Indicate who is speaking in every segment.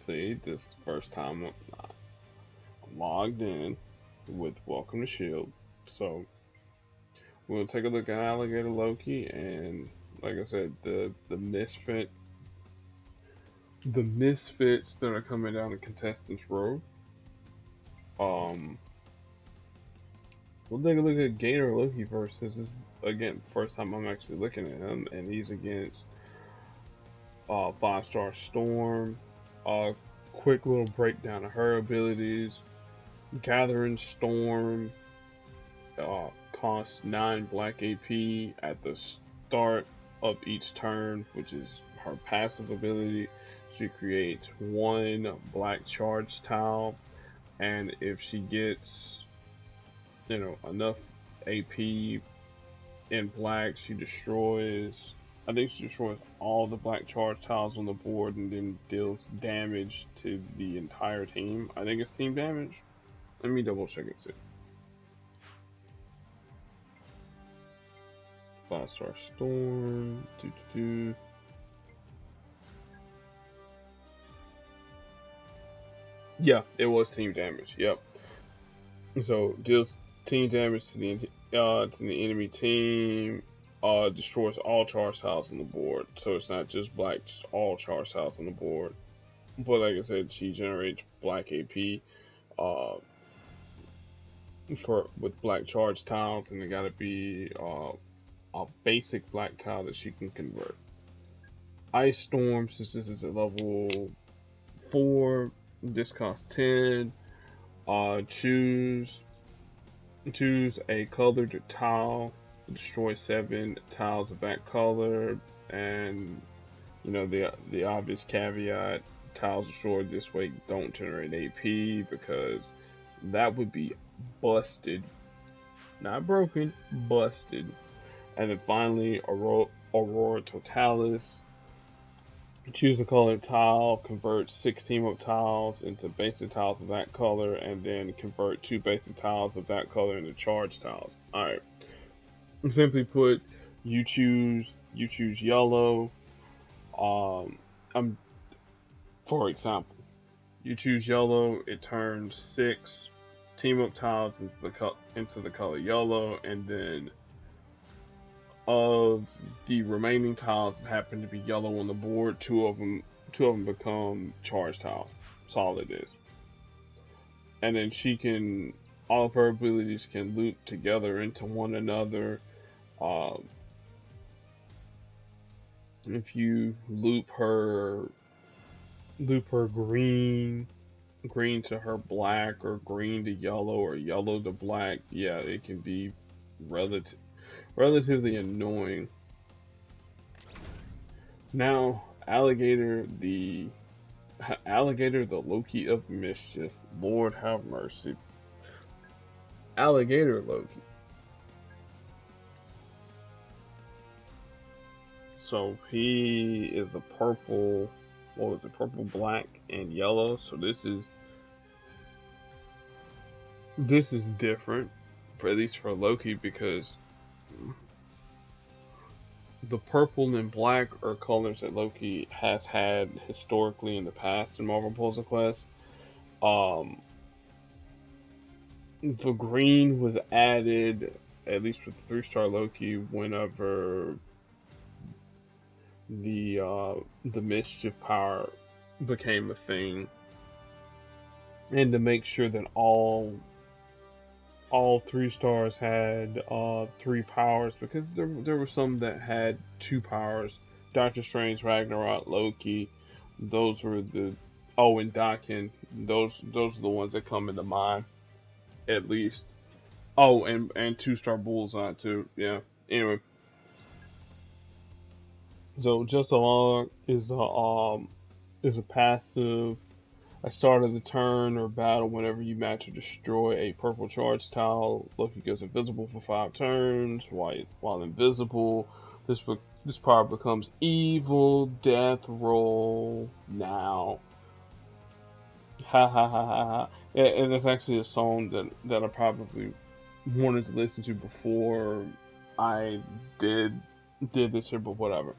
Speaker 1: see, this is the first time I'm logged in with Welcome to Shield. So we'll take a look at Alligator Loki, and like I said, the misfits that are coming down the contestants road. Um, we'll take a look at Gator Loki first. This is again first time I'm actually looking at him, and he's against 5-star Storm. Quick little breakdown of her abilities. Gathering Storm costs 9 black AP at the start of each turn, which is her passive ability. She creates 1 black charge tile, and if she gets, enough AP in black, she destroys. I think she destroys all the black charge tiles on the board and then deals damage to the entire team. I think it's team damage. Let me double check and see. 5-star Storm. Yeah, it was team damage. Yep. So deals team damage to the enemy team. Destroys all charge tiles on the board. So it's not just black, just all charge tiles on the board. But like I said, she generates black AP. With black charge tiles, and it gotta be a basic black tile that she can convert. Ice Storm, since this is a level 4, this costs 10. Choose a colored tile, destroy 7 tiles of that color, and the obvious caveat: tiles destroyed this way don't generate AP, because that would be busted, not broken, busted. And then finally, Aurora Totalis. Choose a colored tile, convert 6 team-up tiles into basic tiles of that color, and then convert 2 basic tiles of that color into charge tiles. Alright. Simply put, you choose yellow. For example, you choose yellow, it turns 6 team-up tiles into the color yellow, and then of the remaining tiles that happen to be yellow on the board, two of them become charge tiles. That's all it is. And then all of her abilities can loop together into one another. If you loop her green to her black, or green to yellow, or yellow to black, yeah, it can be relatively annoying. Now, Alligator the Loki of mischief. Lord have mercy. Alligator Loki. So he is a purple, purple, black, and yellow. So this is different, at least for Loki, because the purple and black are colors that Loki has had historically in the past in Marvel Puzzle Quest. The green was added, at least with 3-star Loki, whenever the mischief power became a thing, and to make sure that all 3 stars had 3 powers, because there were some that had 2 powers. Doctor Strange, Ragnarok, Loki, those were and Daken, those are the ones that come into mind, at least. Oh, and 2-star Bullseye too. Yeah. Anyway, so Just Along is a passive. At start of the turn or battle, whenever you match or destroy a purple charge tile, Loki goes invisible for 5 turns. While invisible, this power becomes evil. Death roll now. Ha ha ha ha ha. And it's actually a song that I probably wanted to listen to before I did this here, but whatever.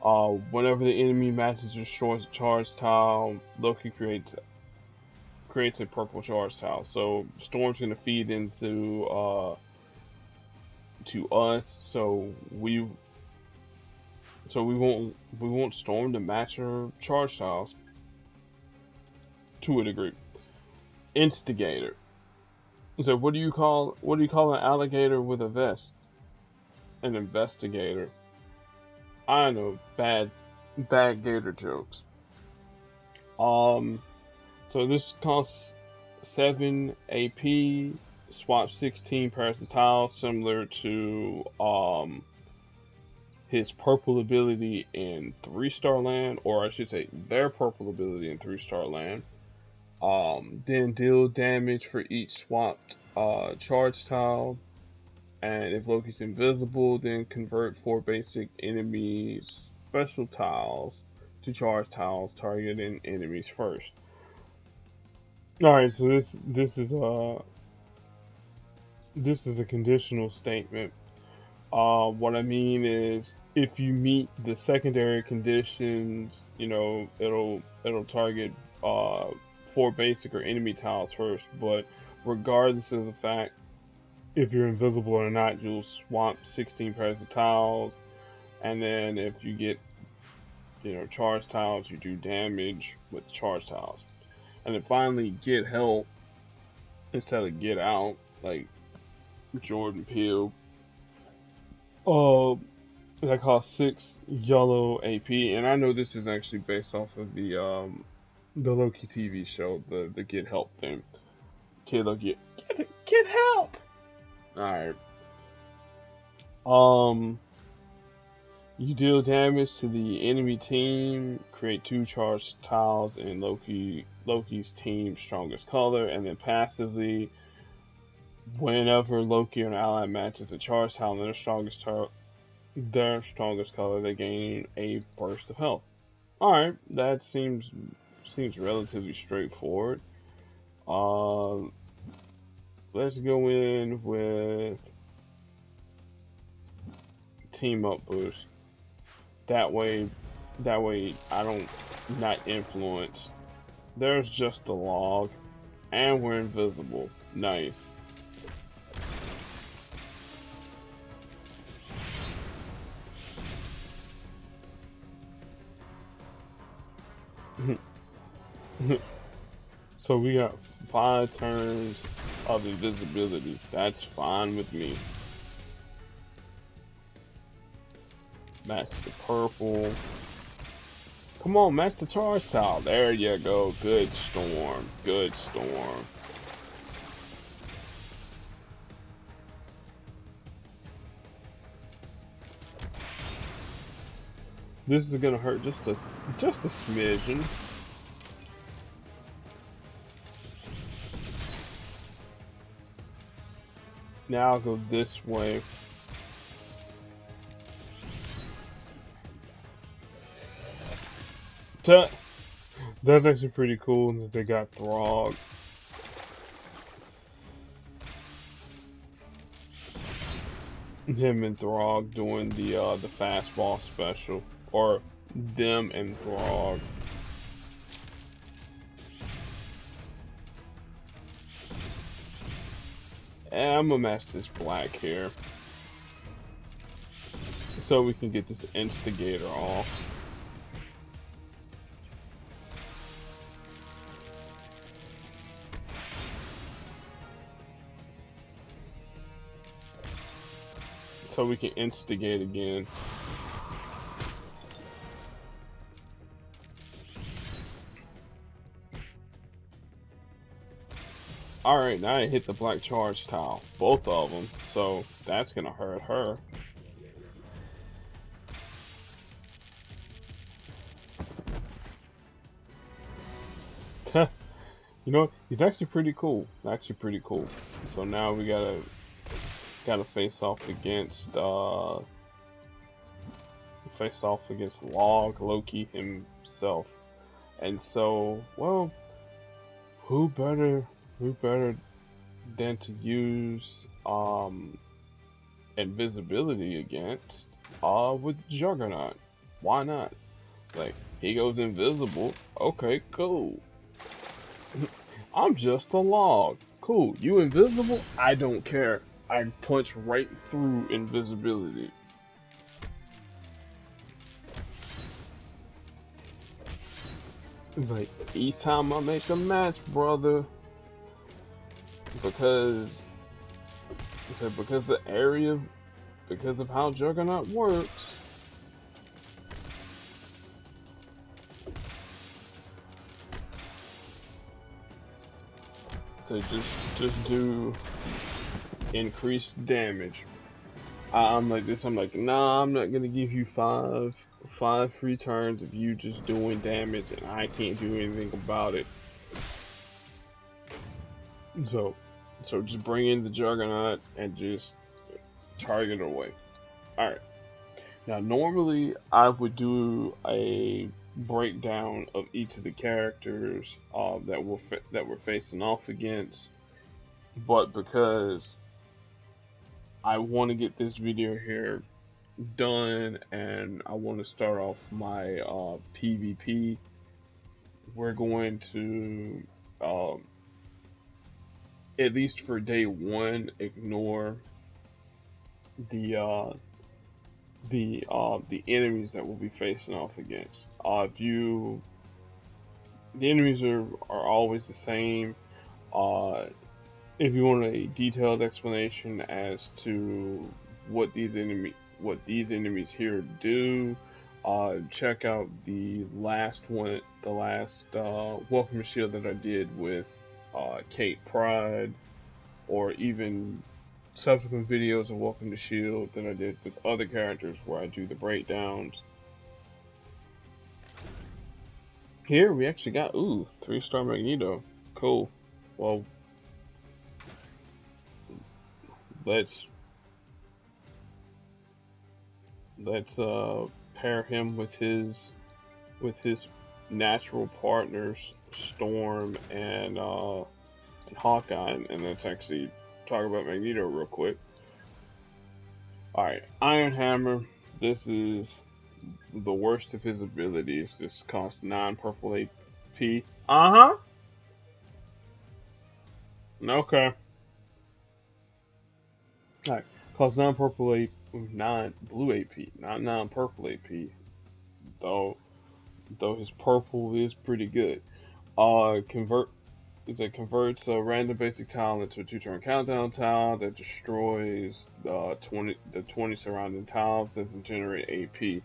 Speaker 1: Whenever the enemy matches destroys a charge tile, Loki creates a purple charge tile. So Storm's gonna feed into to us, so we want Storm to match her charge tiles to a degree. Instigator. So what do you call an alligator with a vest? An investigator. I know, bad gator jokes. So this costs 7 AP, swap 16 pairs of tiles, similar to his purple ability in 3-star land, or I should say their purple ability in 3-star land. Then deal damage for each swapped charge tile. And if Loki's invisible, then convert 4 basic enemies special tiles to charge tiles targeting enemies first. Alright, so this is a conditional statement. What I mean is, if you meet the secondary conditions, you know, it'll target 4 basic or enemy tiles first. But regardless of the fact if you're invisible or not, you'll swap 16 pairs of tiles, and then if you get, you know, charge tiles, you do damage with charge tiles. And then finally, get help instead of get out, like Jordan Peele. That costs 6 yellow AP, and I know this is actually based off of the Loki TV show, the get help thing. Kid'll get help. Alright. You deal damage to the enemy team, create 2 charged tiles in Loki's team's strongest color, and then passively, whenever Loki or an ally matches a charged tile in their strongest color, they gain a burst of health. Alright, that seems relatively straightforward. Let's go in with team up boost. That way I don't not influence. There's just a log, and we're invisible. Nice. So we got 5 turns of invisibility. That's fine with me. Match the purple. Come on, match the charge tile. There you go. Good Storm. Good Storm. This is gonna hurt just a smidgen. Now I'll go this way. That's actually pretty cool that they got Throg. Him and Throg doing the fastball special, or them and Throg. And I'm gonna match this black here, so we can get this instigator off. So we can instigate again. Alright, now I hit the black charge tile. Both of them. So that's gonna hurt her. You know what? He's actually pretty cool. Actually pretty cool. So now we gotta face off against Loki himself. And so, well, who better than to use invisibility against with Juggernaut. Why not? Like, he goes invisible. Okay, cool. I'm just a log. Cool. You invisible? I don't care. I punch right through invisibility. It's like, each time I make a match, brother, because because the area, because of how Juggernaut works. To just do increased damage. I'm like this. I'm like, nah, I'm not gonna give you five free turns if you just doing damage and I can't do anything about it. So, just bring in the Juggernaut and just target away. All right. Now, normally I would do a breakdown of each of the characters that we're facing off against, but because I want to get this video here done and I want to start off my PvP, we're going to at least for day one ignore the the enemies that we'll be facing off against. If you the enemies are always the same. Uh, if you want a detailed explanation as to what these enemies here do, check out the last Welcome to S.H.I.E.L.D. that I did with Kate Pride, or even subsequent videos of Welcome to S.H.I.E.L.D. that I did with other characters where I do the breakdowns. Here we actually got 3-star Magneto. Cool. Well, let's pair him with his natural partners Storm and Hawkeye, and let's actually talk about Magneto real quick. Alright, Iron Hammer. This is the worst of his abilities. This costs 9 purple AP. Uh-huh. Okay. Alright. Costs 9 purple AP, 9 blue AP, not 9 purple AP. Though his purple is pretty good. Converts a random basic tile into a 2-turn countdown tile that destroys the 20 surrounding tiles. Doesn't generate AP.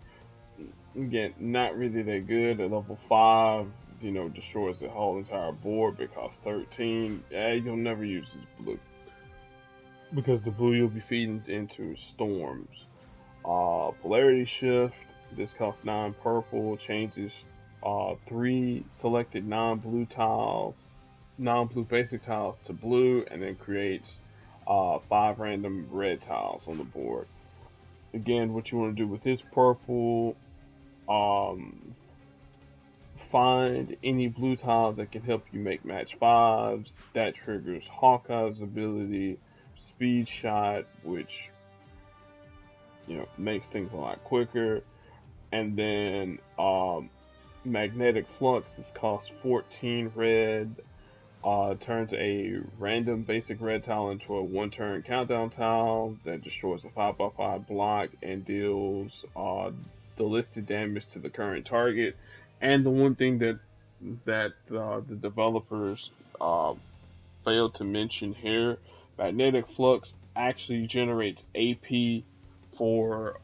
Speaker 1: Again, not really that good. At level 5, destroys the whole entire board because 13. You'll never use this blue because the blue you'll be feeding into storms. Polarity shift. This costs 9 purple. Changes 3 selected non-blue basic tiles to blue, and then creates 5 random red tiles on the board. Again, what you want to do with this purple, find any blue tiles that can help you make match 5s. That triggers Hawkeye's ability, Speed Shot, which makes things a lot quicker. And then Magnetic Flux. This costs 14 red. Turns a random basic red tile into a 1-turn countdown tile that destroys a 5x5 block and deals the listed damage to the current target. And the one thing that the developers failed to mention here, Magnetic Flux actually generates AP for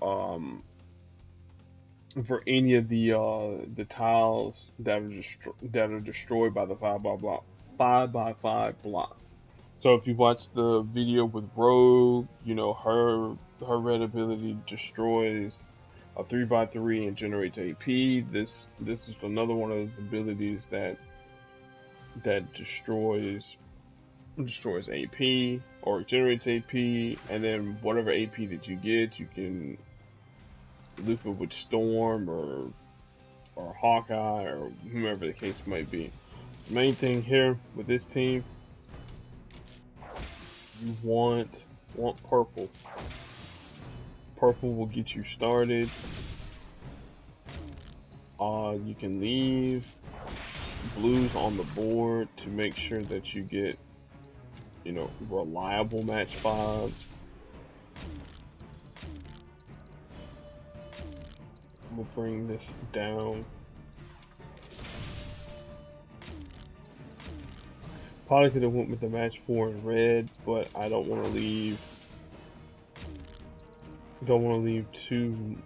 Speaker 1: any of the tiles that are destroyed by the 5x5 block. So if you watch the video with Rogue, her red ability destroys a 3x3 and generates AP. This is another one of those abilities that destroys AP or generates AP, and then whatever AP that you get, you can loop it with Storm or Hawkeye or whomever the case might be. The main thing here with this team, you want purple. Purple will get you started. You can leave blues on the board to make sure that you get, you know, reliable match 5s. We'll bring this down. Probably could have went with the match 4 in red, but I don't want to leave. Don't want to leave too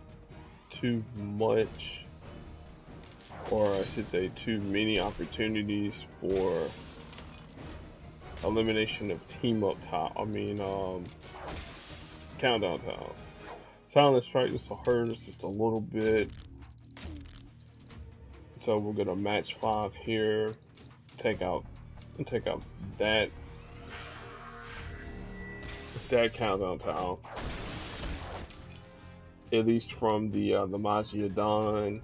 Speaker 1: much, or I should say too many opportunities for elimination of team up tile. Countdown tiles. Silent strike, this will hurt us just a little bit. So we're gonna match 5 here. Take out that countdown tile. At least from the Magneto.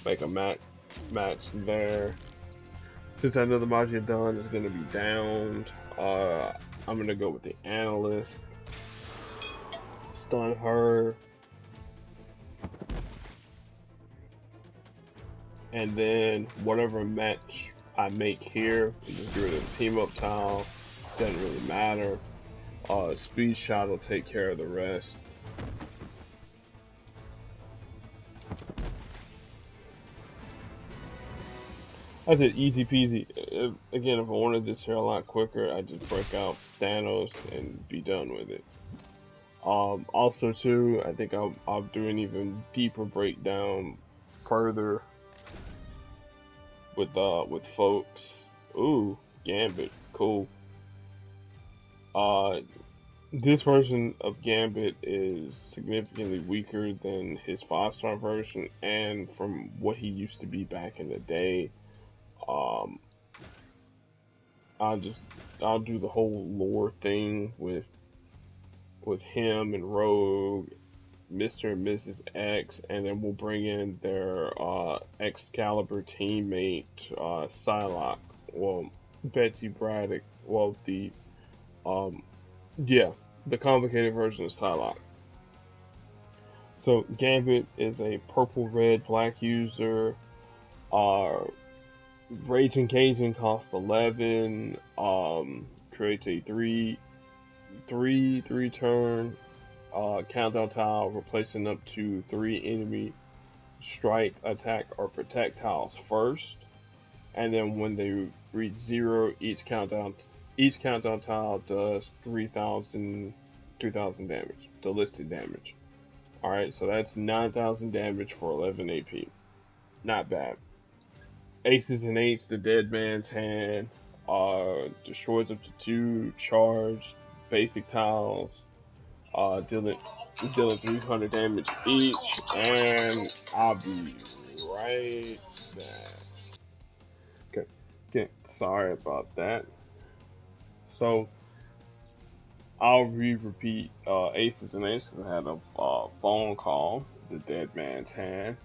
Speaker 1: Make a match there. Since I know the Magneto is gonna be downed, I'm gonna go with the analyst. Stun her. And then whatever match I make here, just get rid of the team up tile. Doesn't really matter. Speed shot will take care of the rest. That's it, easy peasy. Again, if I wanted this here a lot quicker, I'd just break out Thanos and be done with it. Also too, I think I'll do an even deeper breakdown further with folks. Ooh, Gambit, cool. This version of Gambit is significantly weaker than his 5-star version, and from what he used to be back in the day. I'll do the whole lore thing with him and Rogue, Mr. and Mrs. X, and then we'll bring in their Excalibur teammate, Psylocke. Well, Betsy Braddock. Well, the complicated version of Psylocke. So Gambit is a purple, red, black user. Raging Cajun costs 11. Creates a 3 turn countdown tile, replacing up to 3 enemy strike, attack, or protect tiles first. And then when they reach 0, each countdown tile does 2,000 damage, the listed damage. Alright, so that's 9,000 damage for 11 AP. Not bad. Aces and Eights, the Dead Man's Hand, destroys up to 2 charged basic tiles, dealing 300 damage each, and I'll be right back. Okay, sorry about that. So I'll repeat Aces and Eights. I had a phone call. The Dead Man's Hand.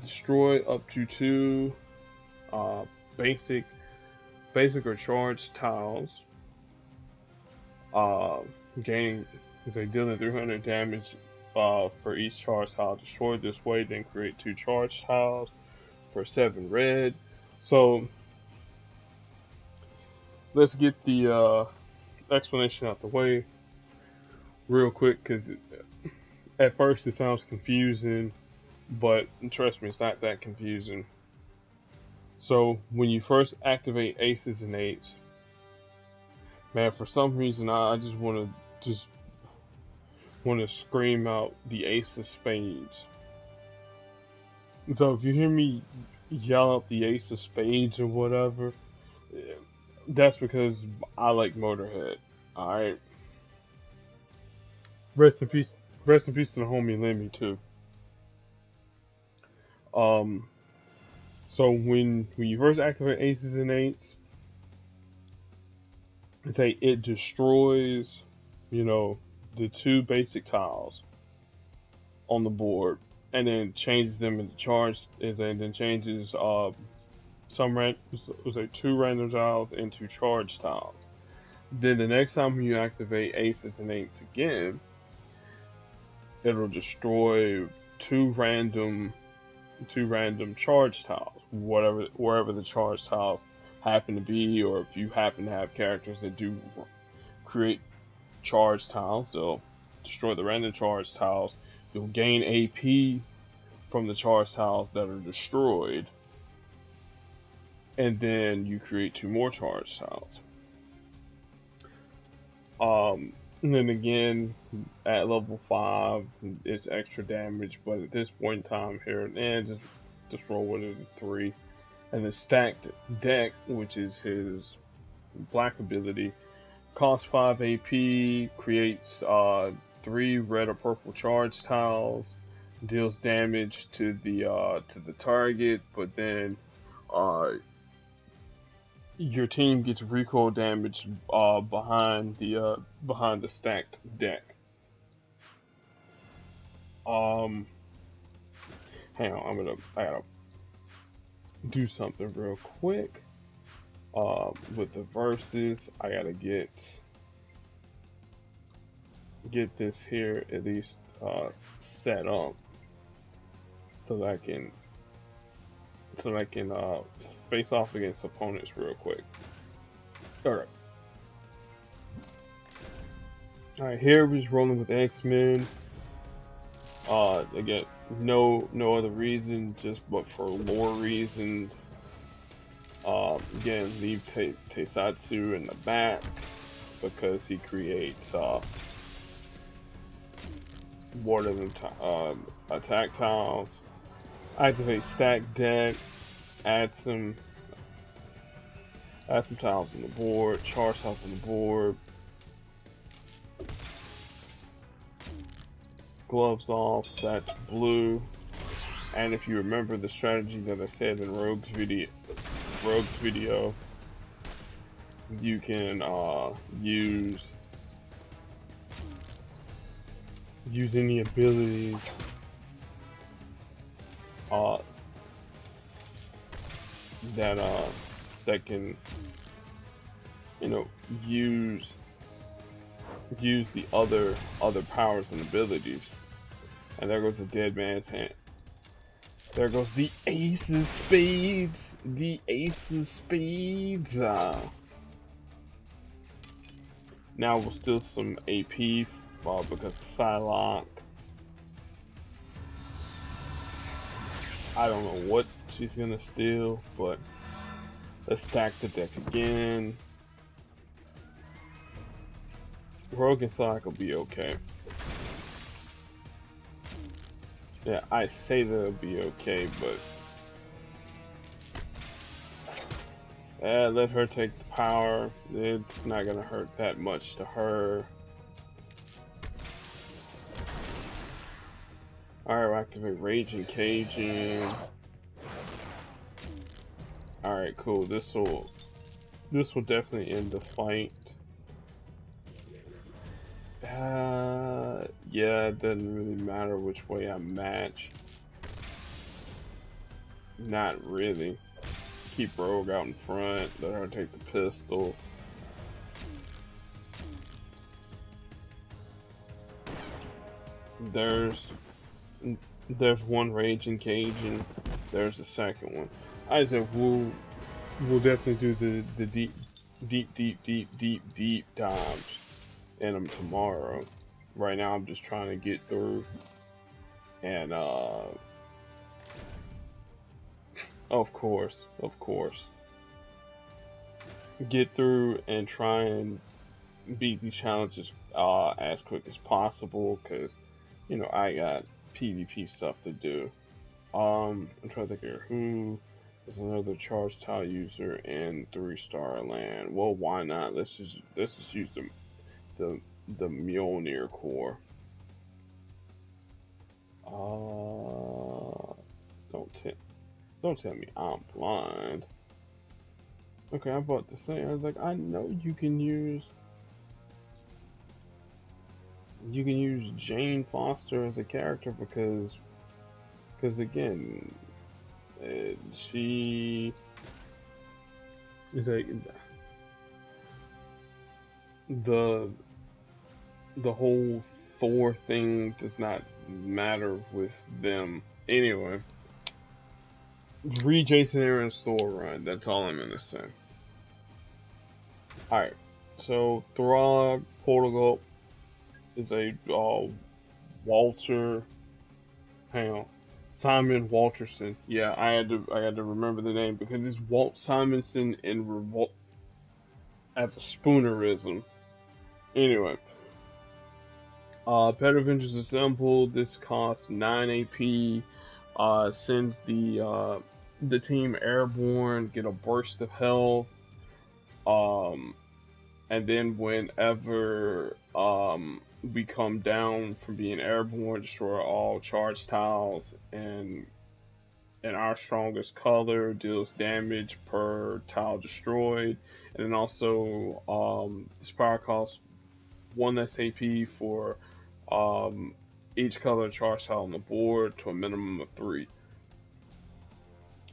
Speaker 1: Destroy up to 2 basic or charged tiles. Dealing 300 damage for each charged tile destroyed this way. Then create 2 charged tiles for 7 red. So let's get the explanation out the way real quick, because at first it sounds confusing, but trust me, it's not that confusing. So when you first activate Aces and Eights, man, for some reason I just want to scream out the Ace of Spades. So if you hear me yell out the Ace of Spades or whatever, that's because I like Motorhead. All right. Rest in peace. Rest in peace to the homie Lemmy too. So when you first activate Aces and Eights, it destroys, the 2 basic tiles on the board, and then changes them into charged, and then changes 2 random tiles into charged tiles. Then the next time you activate Aces and Eights again, it'll destroy two random charge tiles, wherever the charge tiles happen to be, or if you happen to have characters that do create charge tiles, they'll destroy the random charge tiles. You'll gain AP from the charge tiles that are destroyed, and then you create two more charge tiles. And then again, at level 5, it's extra damage, but at this point in time here, just roll with it at 3. And the stacked deck, which is his black ability, costs 5 AP, creates 3 red or purple charge tiles, deals damage to the target, but then your team gets recoil damage behind the stacked deck. Hang on, I gotta do something real quick. With the verses, I gotta get this here at least set up so that I can face off against opponents real quick. Alright. Alright, here we're just rolling with X-Men. Again, no other reason, just but for lore reasons. Again, leave Teisatsu in the back because he creates water and attack tiles. Activate stack deck. Add some tiles on the board. Charge tiles on the board. Gloves off. That's blue. And if you remember the strategy that I said in Rogue's video, you can use any abilities that can, you know, use the other powers and abilities. And there goes the dead man's hand. There goes the ace of spades. The ace of spades. Now we'll steal some AP because of Psylocke. I don't know what she's gonna steal, but let's stack the deck again. Rogue and Psylocke will be okay. Yeah, I say that it'll be okay, but let her take the power. It's not gonna hurt that much to her. Alright, we'll activate Rage and Caging. Alright, cool. This will definitely end the fight. Yeah, it doesn't really matter which way I match. Not really. Keep Rogue out in front, let her take the pistol. There's one Rage and Caging. There's the second one. I said we'll definitely do the deep dives in them tomorrow. Right now I'm just trying to get through and of course get through and try and beat these challenges as quick as possible, because you know I got PvP stuff to do. I'm trying to think here. Who is another charge tile user in 3-star land? Well, why not? Let's just use the Mjolnir core. Don't tell me I'm blind. Okay, I'm about to say, I was like, I know you can use Jane Foster as a character because again, she is like the whole Thor thing does not matter with them. Anyway, read Jason Aaron's Thor run. That's all I'm gonna say. Alright, so Throg Portugal is a Walter. Hang on, Simon Walterson. Yeah, I had to remember the name because it's Walt Simonson in Revolt as a Spoonerism. Anyway, Pet Avengers Assembled. This costs 9 AP. Sends the team airborne, get a burst of health. And then whenever we come down from being airborne, destroy all charged tiles and our strongest color, deals damage per tile destroyed. And then also this power costs 1 SAP for each color charge tile on the board to a minimum of 3.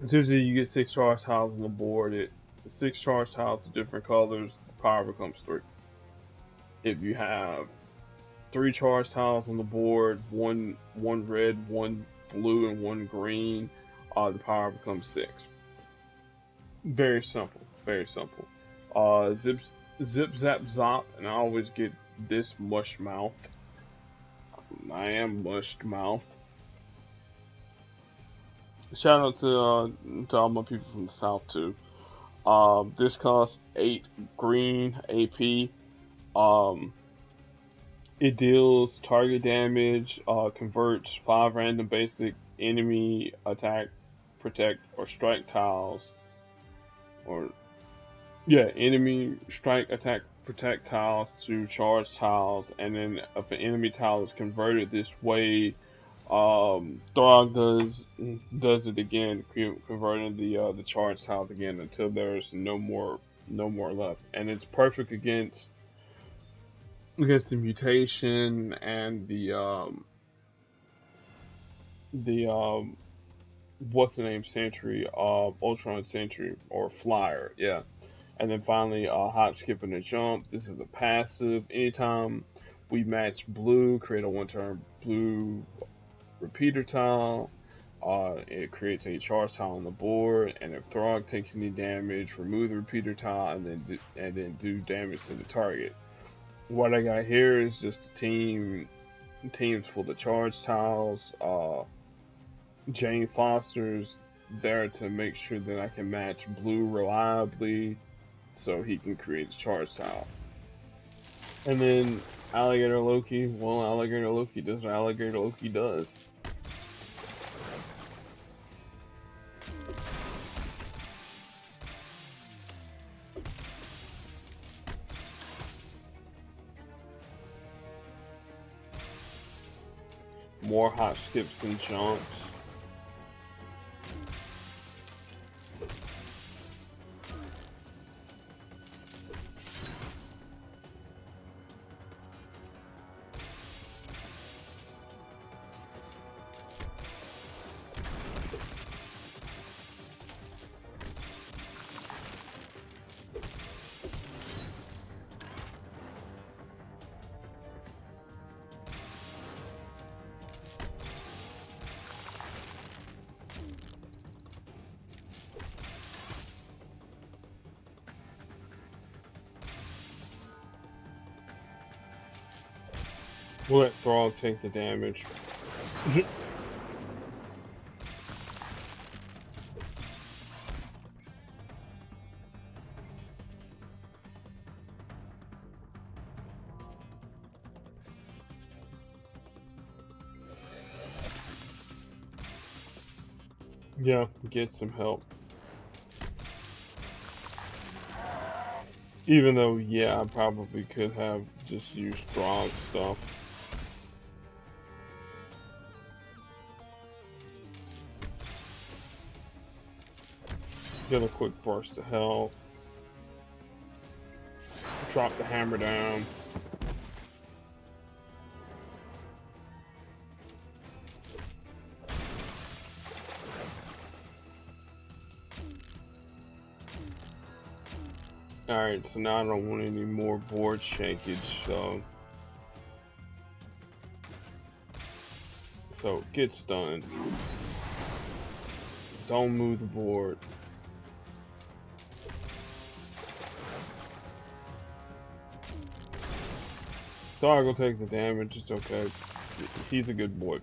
Speaker 1: Usually you get 6 charge tiles on the board. 6 charge tiles of different colors, the power becomes 3. If you have 3 charge tiles on the board, one red, 1 blue, and 1 green, the power becomes 6. Very simple, very simple. Zip zap zop, and I always get this mush mouth. I am mushed mouth. Shout out to all my people from the south too. This costs 8 green AP. It deals target damage, converts 5 random basic enemy attack, protect, or strike tiles. Enemy strike, attack, protect tiles to charge tiles, and then if an enemy tile is converted this way, Throg does it again, converting the charge tiles again until there's no more left, and it's perfect against the mutation and the what's the name, Sentry, Ultron Sentry or Flyer, yeah. And then finally, hop, skip, and a jump. This is a passive. Anytime we match blue, create a 1-turn blue repeater tile. It creates a charge tile on the board, and if Throg takes any damage, remove the repeater tile, and then do damage to the target. What I got here is just a teams full of charge tiles. Jane Foster's there to make sure that I can match blue reliably, so he can create a charge tile. And then Alligator Loki. Well, Alligator Loki does what Alligator Loki does. More hop, skips, and jumps. We'll let Throg take the damage. Yeah, get some help. Even though, yeah, I probably could have just used Throg stuff. Get a quick burst of health. Drop the hammer down. Alright, so now I don't want any more board shankage, so So get stunned. Don't move the board. Dog will take the damage, it's okay. He's a good boy.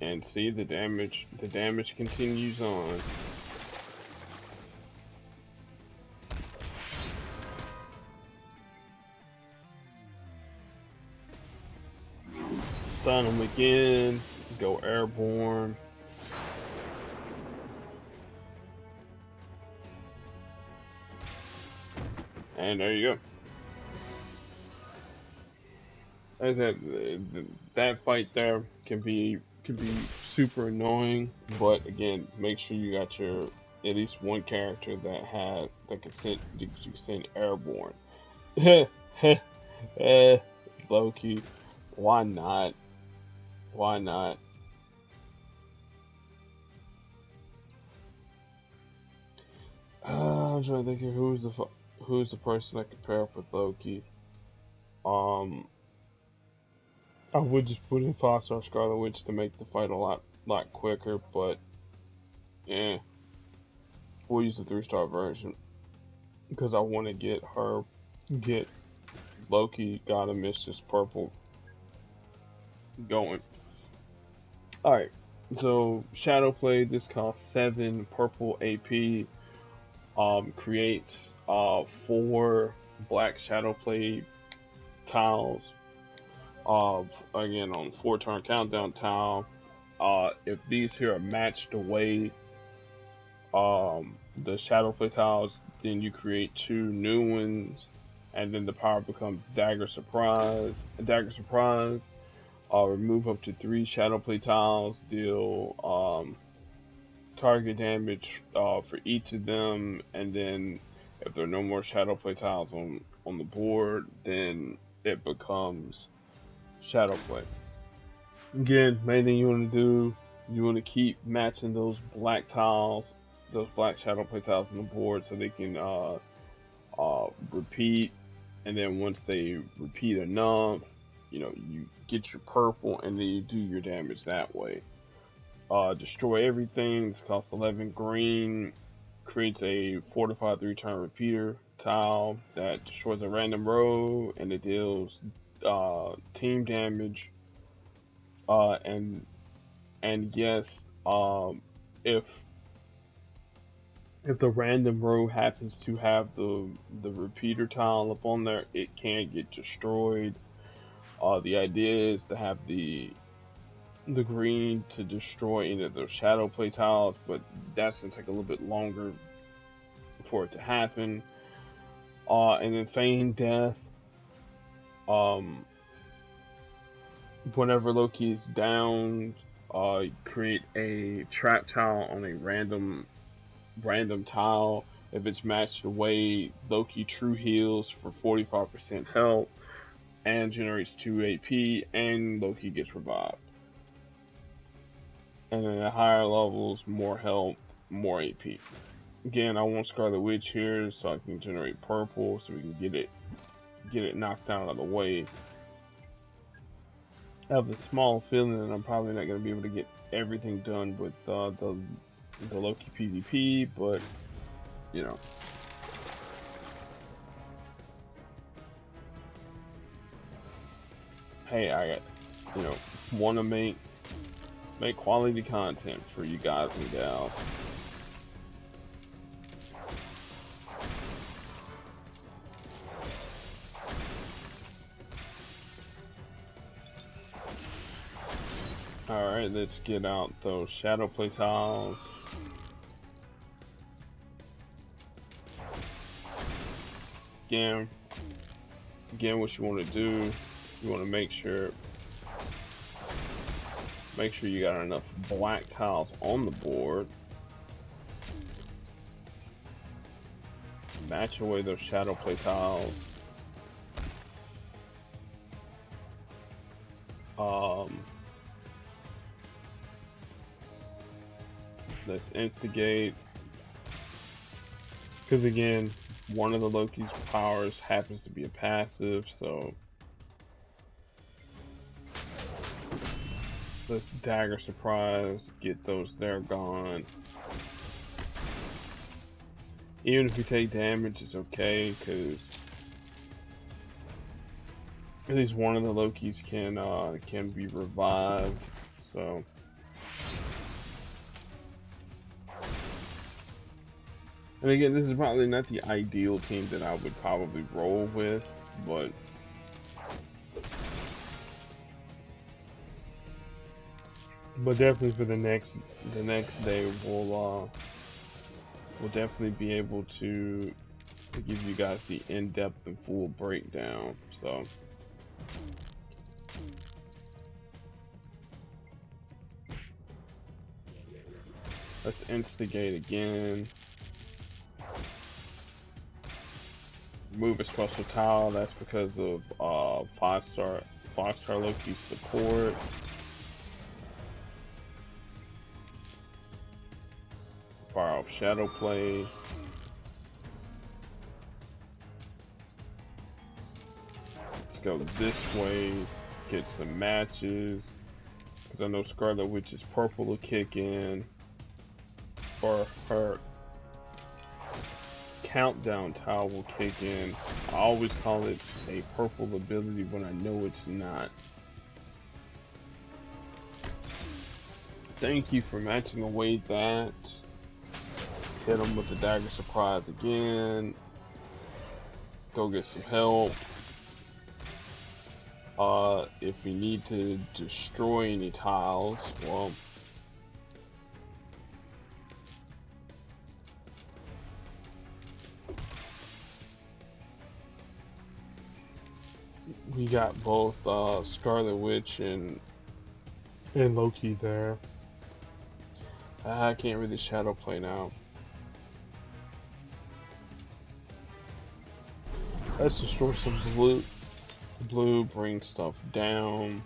Speaker 1: And see the damage continues on. Stun him again, go airborne. And there you go. As that fight there can be super annoying, but again, make sure you got your at least one character that can send airborne. Loki, why not? Why not? I'm trying to think of who's the person I could pair up with Loki. I would just put in 5-star Scarlet Witch to make the fight a lot quicker, but we'll use the 3-star version because I want to get Loki, God of Mistress, Purple going. All right, so Shadowplay. This costs 7 purple AP. Creates 4 black Shadowplay tiles. Again on 4-turn countdown tile. If these here are matched away, the Shadowplay tiles, then you create 2 new ones, and then the power becomes Dagger Surprise. Remove up to 3 Shadowplay tiles. Deal target damage for each of them, and then if there are no more Shadowplay tiles on the board, then it becomes Shadowplay. Again, main thing you want to do, you want to keep matching those black tiles, those black Shadowplay tiles on the board, so they can repeat. And then once they repeat enough, you get your purple, and then you do your damage that way. Destroy everything. This costs 11 green. Creates a fortified 3-turn repeater tile that destroys a random row, and it deals team damage. And yes, if the random row happens to have the repeater tile up on there, it can get destroyed. The idea is to have the green to destroy any of those Shadowplay tiles, but that's gonna take a little bit longer for it to happen. And then feign death. Whenever Loki is down, create a trap tile on a random tile. If it's matched away, Loki true heals for 45% health and generates 2 AP, and Loki gets revived. And then at higher levels, more health, more AP. Again, I want Scarlet Witch here so I can generate purple so we can get it knocked out of the way. I have a small feeling that I'm probably not going to be able to get everything done with the Loki PvP, but hey, I got want to make quality content for you guys and gals. Alright, let's get out those Shadowplay tiles. Again, what you want to do, you want to make sure you got enough black tiles on the board. Match away those Shadowplay tiles. Let's instigate. Because again, one of the Loki's powers happens to be a passive, so let's dagger surprise, get those there gone. Even if we take damage, it's okay, because at least one of the Lokis can be revived. So and again, this is probably not the ideal team that I would probably roll with, but definitely for the next day we'll definitely be able to give you guys the in-depth and full breakdown. So let's instigate again. Move a special tile. That's because of 5-star Loki support. Fire off Shadowplay. Let's go this way. Get some matches. Because I know Scarlet Witch's purple will kick in. For her countdown tile will kick in. I always call it a purple ability when I know it's not. Thank you for matching away that. Hit him with the dagger surprise again. Go get some help. If we need to destroy any tiles, well, we got both Scarlet Witch and Loki there. I can't really Shadowplay now. Let's destroy some blue, bring stuff down.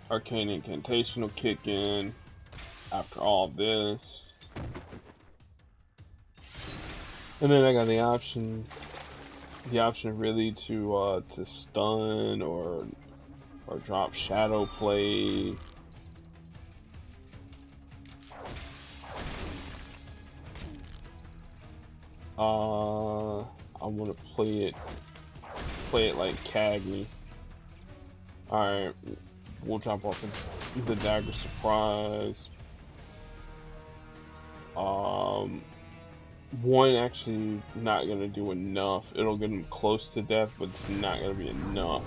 Speaker 1: Arcane Incantation will kick in after all this. And then I got the option really to stun or drop Shadowplay. I want to play it like Cagney. Alright, we'll drop off the dagger surprise. One actually not gonna do enough. It'll get him close to death, but it's not gonna be enough.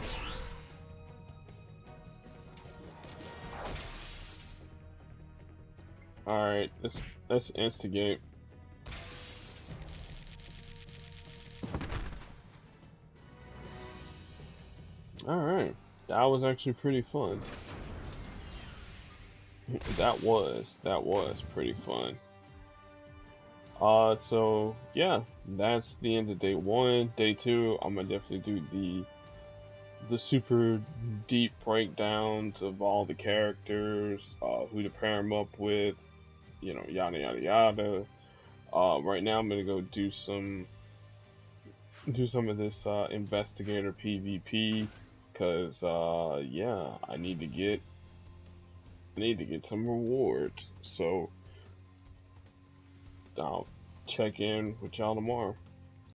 Speaker 1: Alright, let's instigate. Alright, that was actually pretty fun. That was pretty fun. So yeah, that's the end of day 1. Day 2, I'm gonna definitely do the super deep breakdowns of all the characters, who to pair them up with, you know, yada yada yada. Right now I'm gonna go do some of this investigator PvP, because yeah, I need to get some rewards. So I'll check in with y'all tomorrow.